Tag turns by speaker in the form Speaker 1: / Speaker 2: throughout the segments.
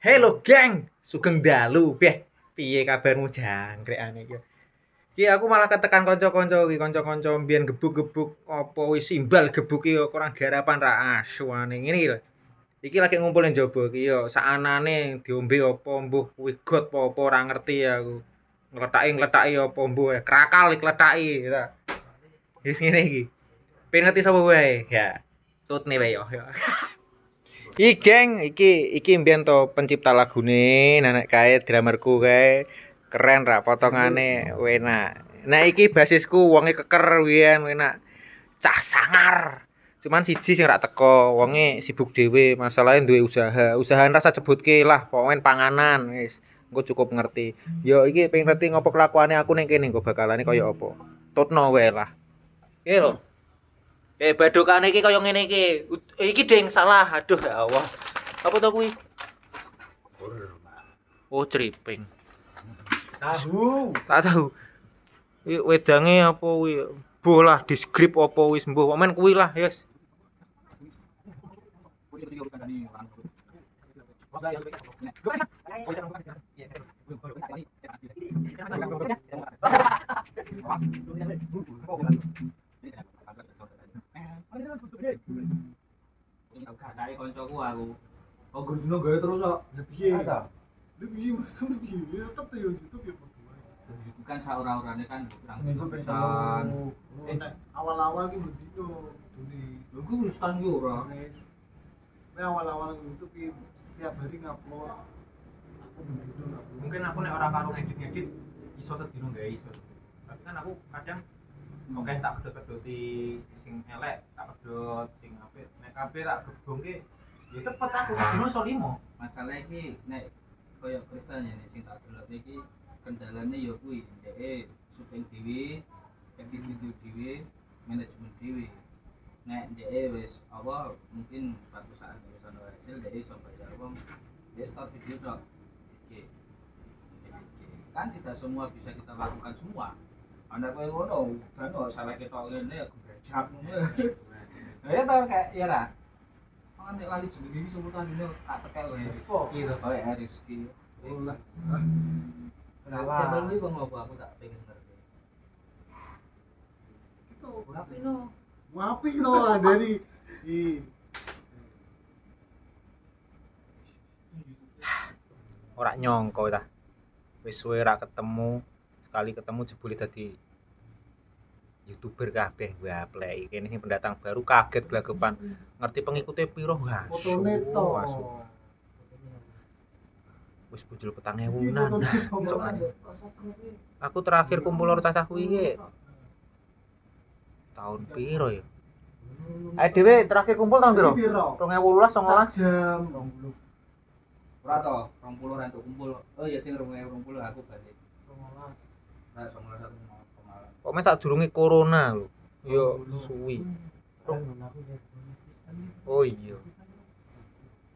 Speaker 1: Halo geng, sugeng dalu beh. Piye kabarmu jangkrekane iki? Iki aku malah ketekan kanca-kanca iki, kanca-kanca mbiyen gebuk-gebuk apa wis simbal gebuk iki ya kurang garapan ra asuane ngene iki lho. Iki lagi ngumpul nang jaba iki ya sakanane diombe apa mbuh kuwi got apa ora ngerti aku. Ngletaki apa mbuh krakal klethaki ya. Wis ngene iki. Pengen ngerti sapa wae ya. Tutne wae yo. Iki geng, iki mbiyen to pencipta lagune, nenek kae dramerku kae keren ra potongane enak. Nah iki basisku wonge keker wiyen enak. Cah sangar. Cuman siji sing ra teko, wonge sibuk dhewe, masalahe duwe usaha. Usahaan rasa sebutke lah, pokoke panganan wis. Engko cukup ngerti. Yo iki pengen ngerti ngopo kelakuane aku ning kene engko bakalane kaya apa. Tutno wae lah. Oke lho. Badokane iki kaya ngene iki. Iki ding salah. Aduh ya Allah. Apa to kuwi? Oh, ceriping.
Speaker 2: Tahu.
Speaker 1: Tak tahu. Iki wedange apa kuwi? Bolah disgrip apa wis mbuh. Pokoknya kuwi lah, yes.
Speaker 3: Dari koncoku aku. Oh, gendino gawe terus kok.
Speaker 2: Lah piye? Lah piye mesum piye? Tetep to yo YouTube ya padha wae.
Speaker 3: Bukan saura-urane kan kurang
Speaker 2: Seminggu
Speaker 3: pesan.
Speaker 2: nek awal-awal ki bendino dune.
Speaker 3: Lho ku wis tan yo ora.
Speaker 2: Nek awal-awal YouTube ki tiap hari ngupload. Aku bendino.
Speaker 1: Mungkin aku nek ora karo ngedit-ngedit iso sedino gawe iso. Tapi kan aku kadang oke tak pedhot-pedhoti sing elek, tak pedhot sing apik. Nek kabeh tak gebongke ya cepet aku sedino iso 5.
Speaker 3: Masalah iki nek koyo Kristen ya nek sing tak delok iki kendalane ya kuwi dhek syuting dhewe, edit video dhewe, manajemen dhewe. Nek dhek wis apa mungkin suatu saat wis ono hasil dhek iso bayar wong dia start video tok. Oke. Kan tidak semua bisa kita lakukan semua. Anda kowe ngono, kan salah ketok ngene ya gebrak ngono. Ya to kayak ya ra. Kan nek lali jenenge iki sebutan dino tak tekel wae. Iki to kowe rezeki.
Speaker 2: Lah.
Speaker 3: Kenapa? Channel iki kok ngopo aku tak pengen ngerti.
Speaker 2: Itu
Speaker 3: Tapi no.
Speaker 2: ngapi to dari i
Speaker 1: Ora nyongko ta. Wis suwe ra ketemu, sekali ketemu jebule dadi YouTuber kabeh wah plek kene sing pendatang baru kaget blagepan ngerti pengikutnya piro wah
Speaker 2: fotone to.
Speaker 1: wis bujul 4.000-an cokan aku terakhir kumpul karo cacahku iki tahun piro ya dhewe terakhir kumpul tahun piro 2018 19
Speaker 2: jam 20.
Speaker 3: Ora to, 20 ra entuk kumpul. Oh ya sing 2020 aku balik.
Speaker 2: 19.
Speaker 3: Nah, 19 aku mau kemarin.
Speaker 1: pokoknya tak durunge corona lho yo suwi oh iya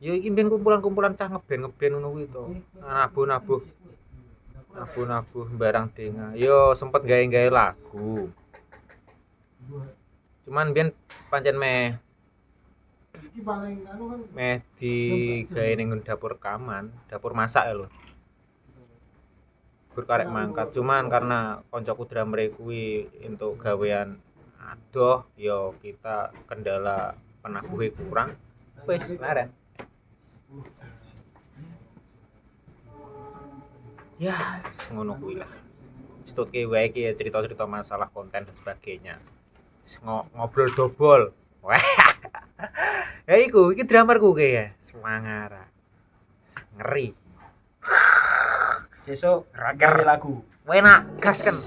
Speaker 1: ya iki mben kumpulan-kumpulan cah ngeben ngono kuwi to nabuh-nabuh barang denga yo sempet gawe-gawe lagu cuman mben pancen meh
Speaker 2: Iki paling anu kan
Speaker 1: digawe ning dapur rekaman dapur masak ya lho karek mangkat cuman karena koncoku drummer kuwi untuk gawean adoh yo kita kendala penabuhe kurang wis leren ya ngono kuwi lah stutke wae iki cerita-cerita masalah konten dan sebagainya ngobrol dobol wah ya iku iki drummerku ki ya semangara ngeri
Speaker 3: Sesuk
Speaker 1: raker
Speaker 3: lagu.
Speaker 1: enak gas kan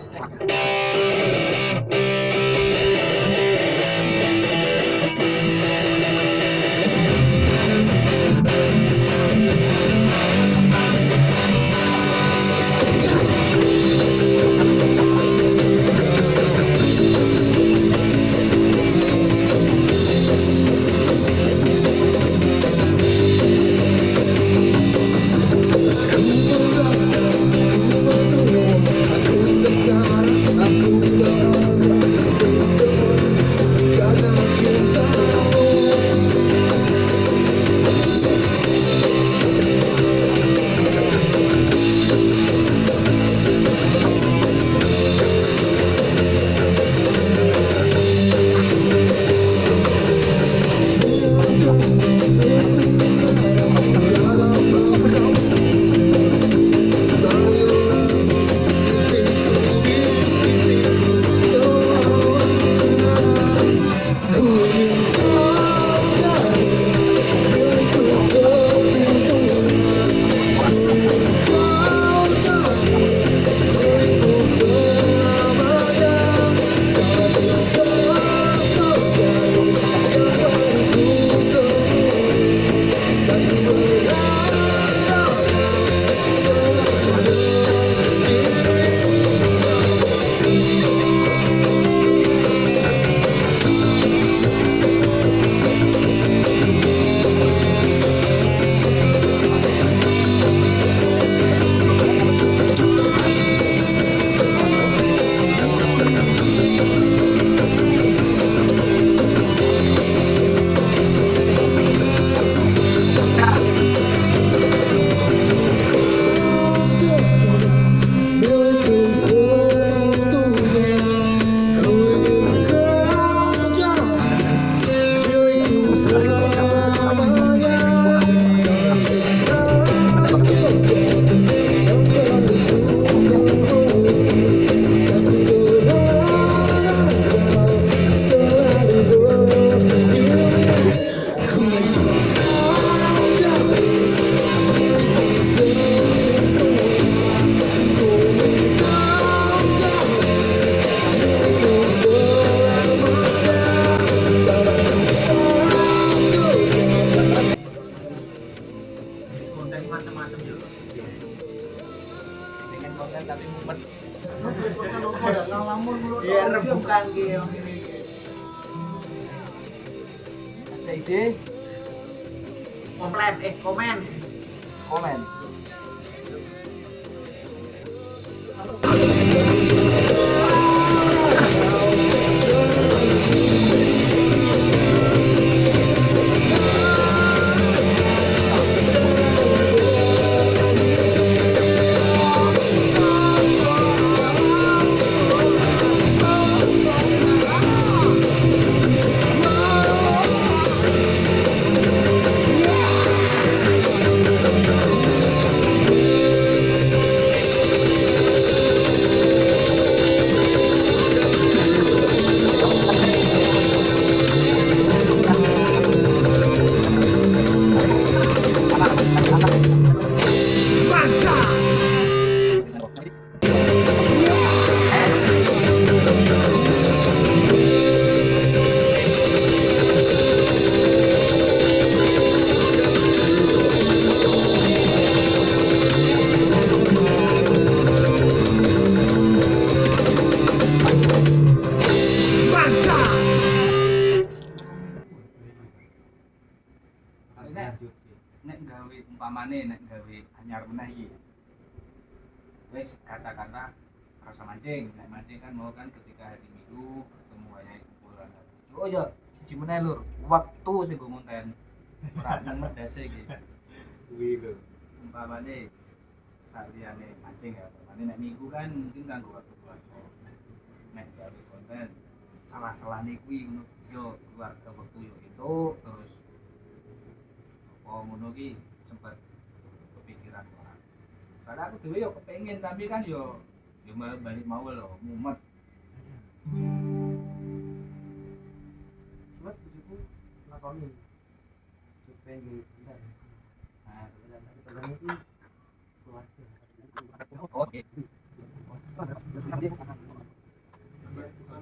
Speaker 4: Aku sengsara, aku
Speaker 1: macam-macam yo.
Speaker 3: Dengan konten tapi mumet.
Speaker 2: Besoknya lo pada ngalamun lu.
Speaker 1: Iya, rembukan ki yo ngene iki.
Speaker 3: Ada ide?
Speaker 1: Komen.
Speaker 3: Komen. Nek gawe umpamane nek gawe anyar meneh iki. Wis kata-kata rasa mancing, nek mancing kan mau kan ketika hari Minggu ketemu wayahe kumpulan. Oh ya, siji meneh lur, waktu sing go ngonten. Ora nemen dase iki.
Speaker 1: Kuwi lho.
Speaker 3: Umpamane saliyane mancing ya, umpamane nek Minggu kan mungkin kanggo waktu keluarga. Nek gawe konten salah-salahne kuwi ngono yo keluarga waktu yo itu terus oh ngono ki sempat kepikiran orang. Karena aku dhewe yo kepengin tapi kan yo malah balik mau lho, mumet.
Speaker 2: Buat bujuku lakoni. Supaya gitu.
Speaker 3: Nah,
Speaker 2: Pegang itu keluarga.
Speaker 3: oke.
Speaker 2: Sana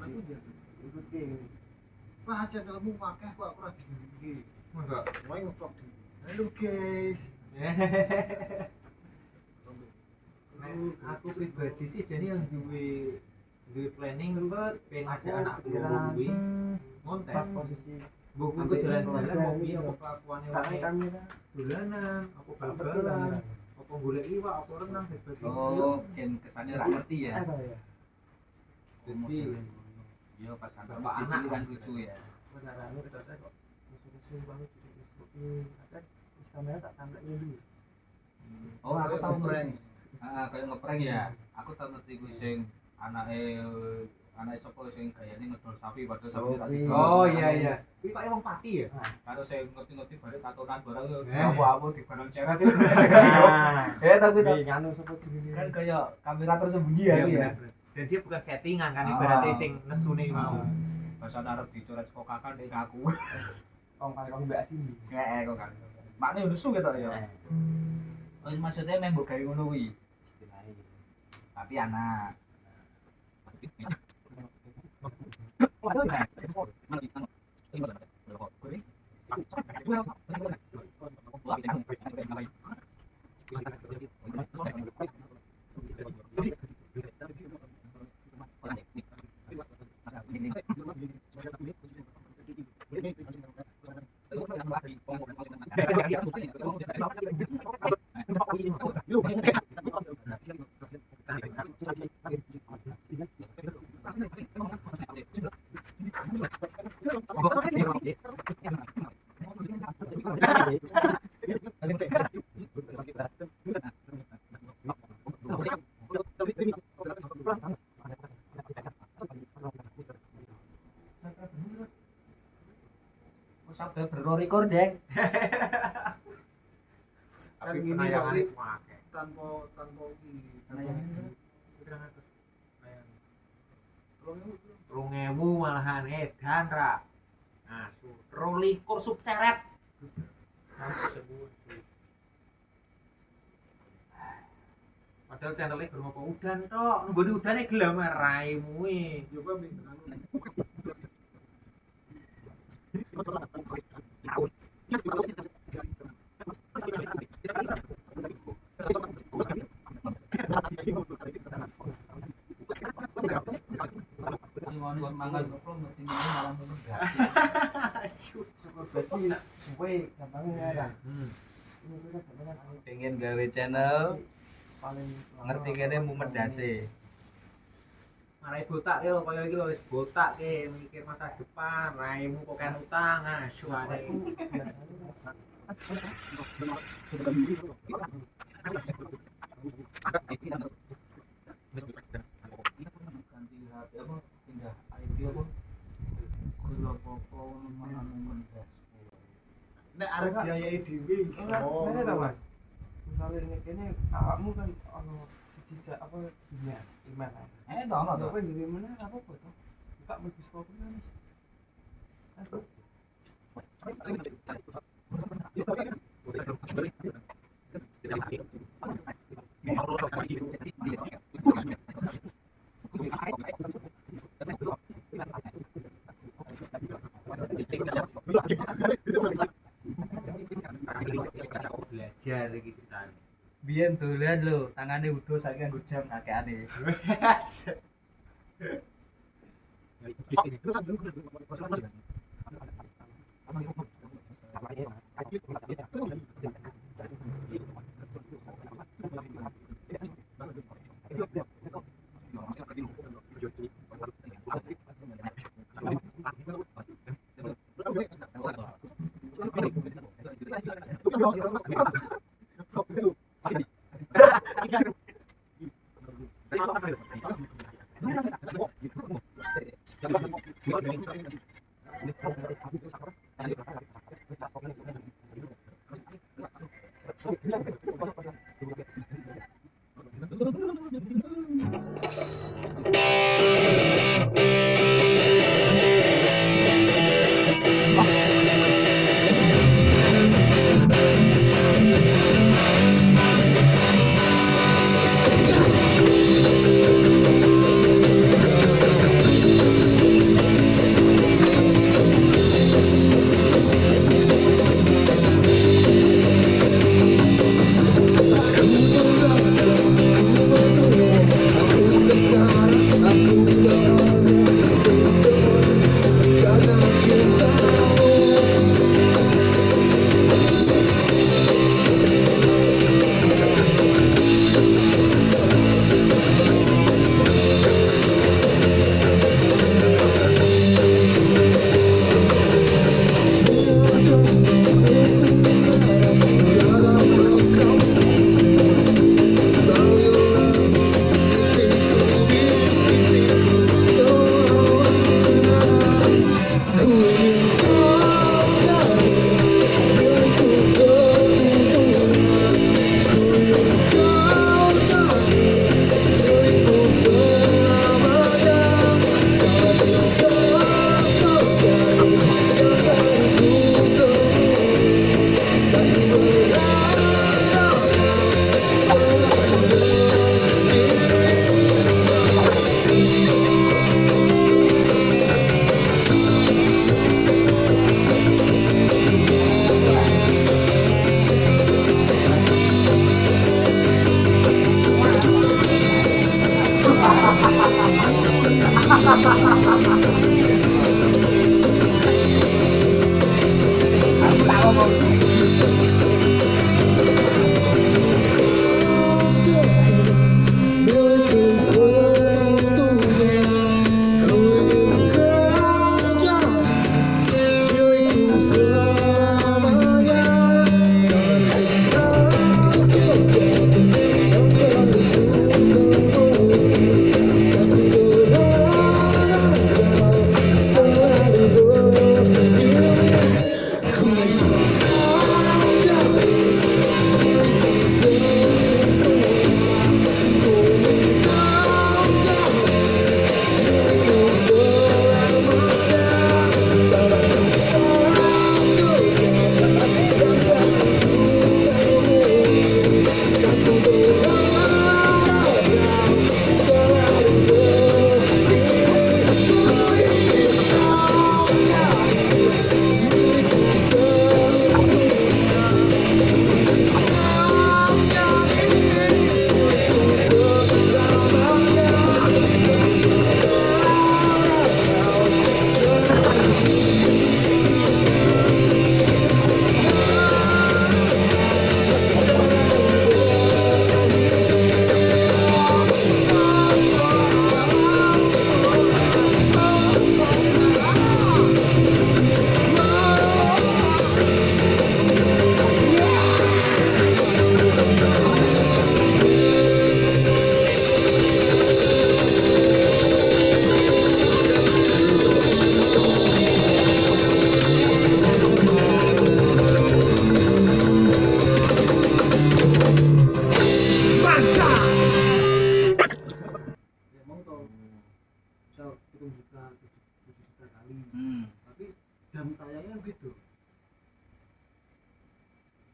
Speaker 2: tuh dia ikut ke. Wah, aja kamu pakai kok aku lagi gini.
Speaker 1: Enggak.
Speaker 2: Mau ngevlog di. Halo guys.
Speaker 1: Aku pribadi sih jadi yang duwe planning luwet pengen ngajak anak
Speaker 2: Aku
Speaker 1: kuwi ngonten.
Speaker 2: Pas posisi
Speaker 1: Buku ke jalan-jalan ngopi apa kelakuane wae.
Speaker 2: kamera.
Speaker 1: Dolanan, apa bal-balan, apa golek iwak, apa renang dan sebagainya.
Speaker 3: Oh, mungkin kesannya ra ngerti ya.
Speaker 2: Apa ya?
Speaker 1: Jadi
Speaker 3: Yo pas sampai
Speaker 1: Bapak
Speaker 3: cici
Speaker 1: anak.
Speaker 3: kan lucu ya.
Speaker 2: Beneran lu kita kok musuh-musuh banget di Facebook ini. Ada kamera tak tangkap dulu.
Speaker 3: Oh, aku tahu ngeprank. Heeh, kayak ngeprank ya. Aku tahu ngerti kuwi sing anake sapa sing gayane ngedol sapi padahal sapi tak tiga.
Speaker 1: oh iya. Kuwi Pak wong pati ya?
Speaker 3: Karo sing ngerti-ngerti bare tatonan barang yo.
Speaker 1: Eh.
Speaker 3: Aku di barang ceret.
Speaker 2: Nah,
Speaker 3: Tapi
Speaker 2: di nganu seperti ini.
Speaker 3: kan kayak kamera tersembunyi ya.
Speaker 1: Iya
Speaker 3: Iya.
Speaker 1: benar. Dan dia bukan settingan kan
Speaker 3: Ah.
Speaker 1: ibaratnya sing nesune mau.
Speaker 3: Pas arep dicoret kok kakak dek ngaku.
Speaker 2: Om paling mbak Adi.
Speaker 3: Kayak kok kan. Makne nesu ketok ya. Oh, maksudnya memang gawe ngono kuwi. Tapi anak. Sampai berrekor deng.
Speaker 1: Tapi
Speaker 2: gini,
Speaker 1: penayangannya
Speaker 2: tapi-
Speaker 1: semua akeh.
Speaker 2: tanpa ini.
Speaker 1: Rong ewu malahan edan ra. Nah, 22 sub ceret. Padahal channelnya belum apa udan tok. Nggone udane gelem raimu e.
Speaker 2: Coba dengan
Speaker 3: semangat ngobrol ngerti malah menegak.
Speaker 2: Berarti suwe gampangnya ya. Ini kita sebenarnya
Speaker 3: Pengen gawe channel
Speaker 2: paling
Speaker 3: ngerti kene mumet dase.
Speaker 1: Marai botak yo kaya iki lho wis botak ke mikir masa depan, raimu kok kan utang suane.
Speaker 3: Ganti HP apa pindah IP apa? Kulo popo malah mendas.
Speaker 1: Nek arep biayai dhewe iso.
Speaker 2: Ini ta, Mas. Misalnya ini kene awakmu kan ono siji apa dunia iman.
Speaker 3: To ono to.
Speaker 2: Apa duwe mana apa kok to? Buka mlebu sekolah kan.
Speaker 1: Belajar iki ceritane.
Speaker 3: Biyen dolan lho, tangane udo saiki nggo jam kakeane.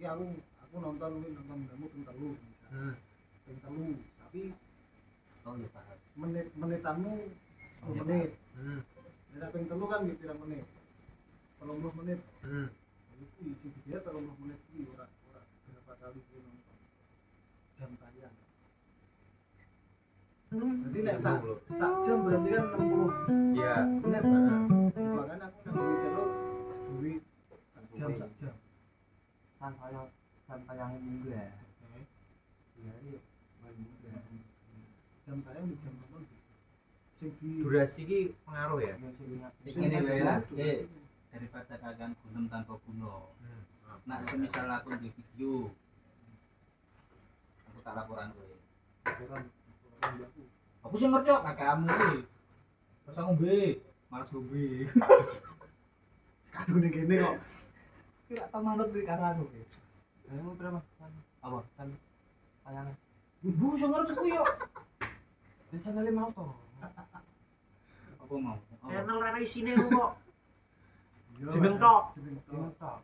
Speaker 2: aku nonton kamu ping telu. Ping telu, tapi
Speaker 3: Oh ya paham.
Speaker 2: menitanmu 10 menit. Nek ping telu kan nggih pirang menit? 30 menit. Itu isi dia 30 menit iki ora berapa kali kuwi nonton. Jam tayang. Jadi nek sak jam berarti kan 60
Speaker 1: Iya.
Speaker 2: menit. Makanya aku nang terus duit sak jam.
Speaker 4: Kan kaya kan tayang minggu ya. Iya iya. Minggu ya.
Speaker 2: Jam tayang di jam nonton. Sing di
Speaker 1: Durasi ki pengaruh ya.
Speaker 3: Wis ngene wae lah. Daripada kagak gunem tanpa guna. Nak semisal aku di video aku tak laporan kowe. Aku sing ngerti kok kakakmu iki. Terus aku ngombe, malas ngombe.
Speaker 2: kadune kene kok.
Speaker 4: Kira ta manut di karang aku. Ayo berapa? Apa? Kan tayang.
Speaker 3: Ibu sing ngerti ku yo.
Speaker 4: Di channel mau to.
Speaker 3: Apa mau?
Speaker 4: Channel ra isine kok.
Speaker 2: Jeneng
Speaker 4: tok.
Speaker 2: Jeneng
Speaker 4: Jeneng
Speaker 2: tok.
Speaker 4: tok.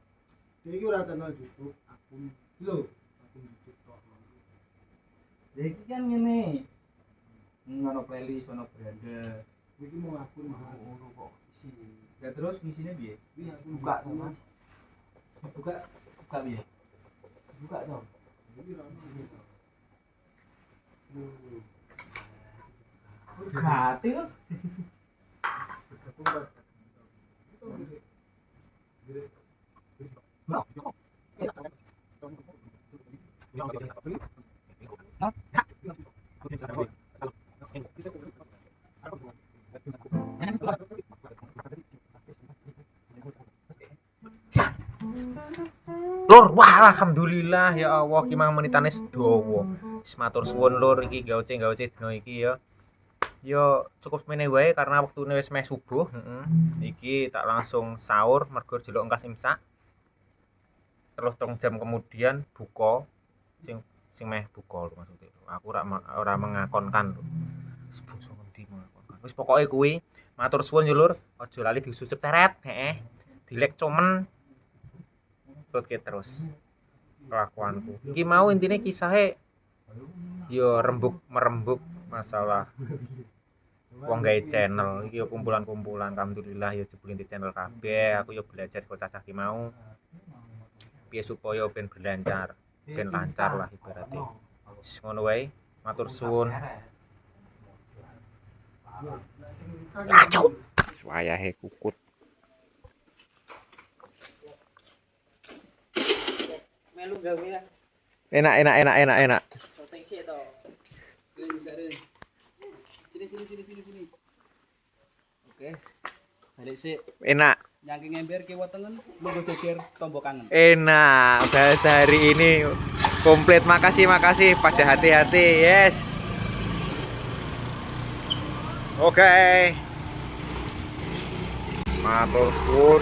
Speaker 2: Dia iki ora channel YouTube, akun
Speaker 3: Lho,
Speaker 2: YouTube tok.
Speaker 3: ya iki kan ngene. Ngono playlist, ono beranda.
Speaker 2: Iki mau akun Mas.
Speaker 4: Ngono kok isi.
Speaker 3: Ya terus ngisinya piye?
Speaker 2: Iki akun
Speaker 4: Buka to, Mas.
Speaker 3: Buka piye?
Speaker 4: Buka to.
Speaker 2: Iki ra ono ini tok.
Speaker 3: Gati kan?
Speaker 2: Bergabung Mas. Itu gede. Gede.
Speaker 1: Lur, wah alhamdulillah ya Allah ki mang menitane sedawa. Wis matur suwun lur iki gauce dina iki ya. Yo cukup meneh wae karena waktune wis meh subuh, Iki tak langsung sahur mergo jeluk engkas imsak. Terus 3 jam kemudian buka sing meh buka lho maksudnya. Aku ora mengakonkan lho. Wis bangsa ngendi mengakonkan. Wis pokoke kuwi matur suwun yo lur, aja lali disusup teret, Dilek comen. Oke terus kelakuanku. Iki mau intine kisahe yo merembuk masalah wong gawe channel iki yo kumpulan-kumpulan alhamdulillah yo jebul di channel kabeh aku yo belajar kok cacah ki mau piye supaya ben berlancar ben lancar lah ibaratnya wis ngono wae matur suwun wayahe kukut
Speaker 4: Melu gawe ya.
Speaker 1: enak
Speaker 4: Shooting sih to. Sini. Oke. Balik sih.
Speaker 1: enak
Speaker 4: Nyangking ember kiwa tengen, monggo jejer tombok kangen.
Speaker 1: enak bahasa hari ini komplit makasih pada hati-hati yes oke matur suwun